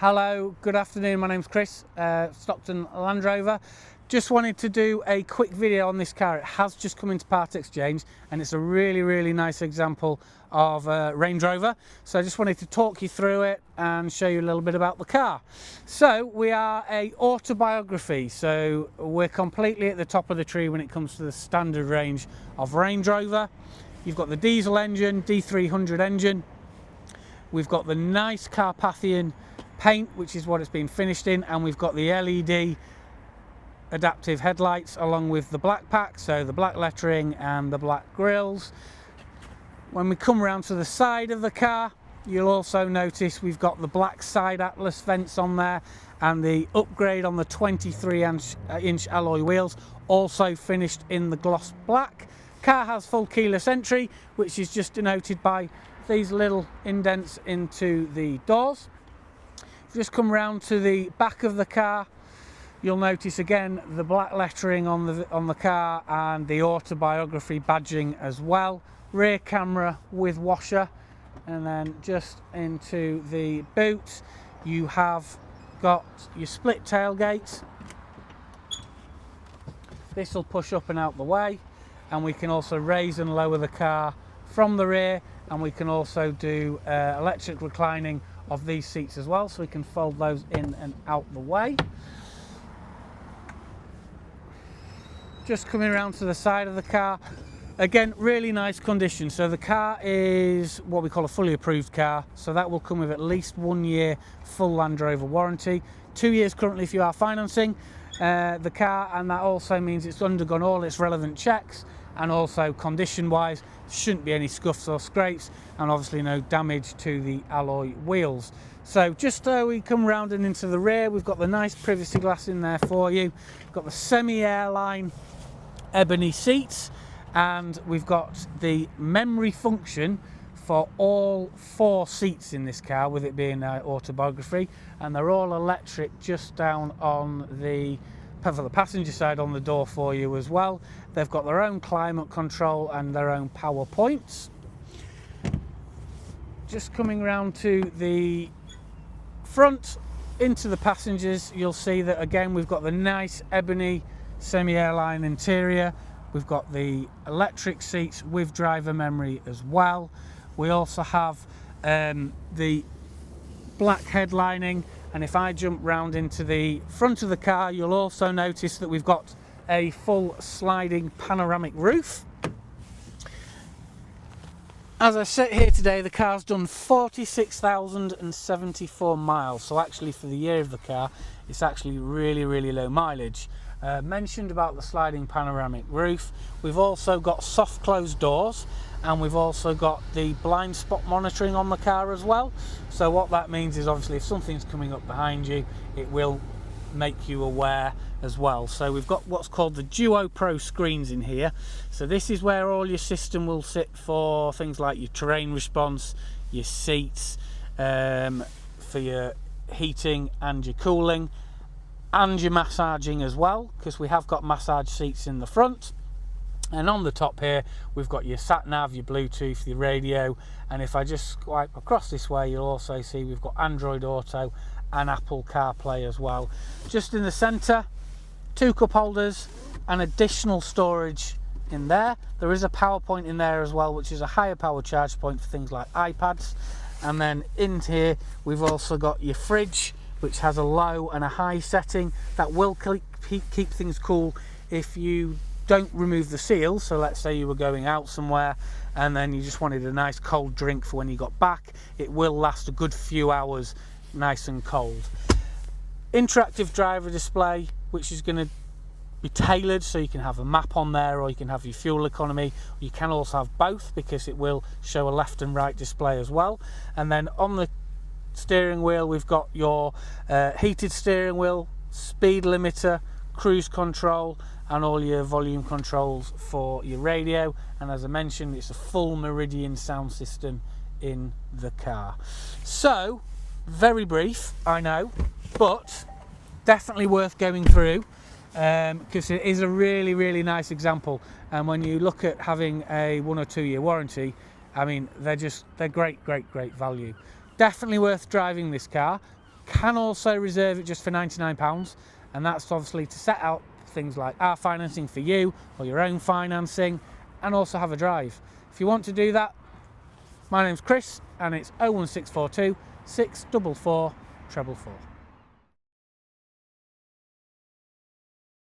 Hello, good afternoon, my name's Chris, Stockton Land Rover. Just wanted to do a quick video on this car. It has just come into part exchange and it's a really nice example of a Range Rover. So I just wanted to talk you through it and show you a little bit about the car. So we are a autobiography, so we're completely at the top of the tree when it comes to the standard range of Range Rover. You've got the diesel engine, D300 engine. We've got the nice Carpathian paint, which is what it's been finished in, and we've got the LED adaptive headlights along with the black pack, so the black lettering and the black grills. When we come around to the side of the car, you'll also notice we've got the black side Atlas vents on there and the upgrade on the 23-inch alloy wheels, also finished in the gloss black. Car has full keyless entry, which is just denoted by these little indents into the doors. Just come round to the back of the car, you'll notice again the black lettering on the car and the autobiography badging as well. Rear camera with washer, and then just into the boot you have got your split tailgate. This will push up and out the way, and we can also raise and lower the car from the rear, and we can also do electric reclining of these seats as well, so we can fold those in and out the way. Just coming around to the side of the car, again really nice condition. So the car is what we call a fully approved car, so that will come with at least 1 year full Land Rover warranty, 2 years currently if you are financing the car, and that also means it's undergone all its relevant checks, and also condition wise shouldn't be any scuffs or scrapes, and obviously no damage to the alloy wheels. So just so we come round and into the rear, we've got the nice privacy glass in there for you. We've got the semi-airline ebony seats, and we've got the memory function for all 4 seats in this car, with it being autobiography, and they're all electric just down on the for the passenger side on the door for you as well. They've got their own climate control and their own power points. Just coming round to the front into the passengers, you'll see that again we've got the nice ebony semi-airline interior. We've got the electric seats with driver memory as well. We also have the black headlining, and if I jump round into the front of the car, you'll also notice that we've got a full sliding panoramic roof. As I sit here today, the car's done 46,074 miles, so actually for the year of the car it's actually really low mileage. Mentioned about the sliding panoramic roof, we've also got soft closed doors, and we've also got the blind spot monitoring on the car as well. So what that means is obviously if something's coming up behind you, it will make you aware as well. So we've got what's called the Duo Pro screens in here. So this is where all your system will sit for things like your terrain response, your seats, for your heating and your cooling, and your massaging as well, because we have got massage seats in the front. And on the top here we've got your sat nav, your Bluetooth, your radio, and if I just swipe across this way you'll also see we've got Android Auto and Apple CarPlay as well. Just in the centre, 2 cup holders and additional storage in there. There is a power point in there as well, which is a higher power charge point for things like iPads. And then in here we've also got your fridge, which has a low and a high setting that will keep things cool if you don't remove the seal. So let's say you were going out somewhere and then you just wanted a nice cold drink for when you got back, it will last a good few hours nice and cold. Interactive driver display, which is going to be tailored, so you can have a map on there, or you can have your fuel economy. You can also have both, because it will show a left and right display as well. And then on the steering wheel we've got your heated steering wheel, speed limiter, cruise control, and all your volume controls for your radio. And as I mentioned, it's a full Meridian sound system in the car. So very brief, I know, but definitely worth going through, because it is a really nice example. And when you look at having a 1 or 2 year warranty, I mean, they're great value. Definitely worth driving this car. can also reserve it just for £99, and that's obviously to set out things like our financing for you or your own financing, and also have a drive. If you want to do that, my name's Chris, and it's 01642 644 444.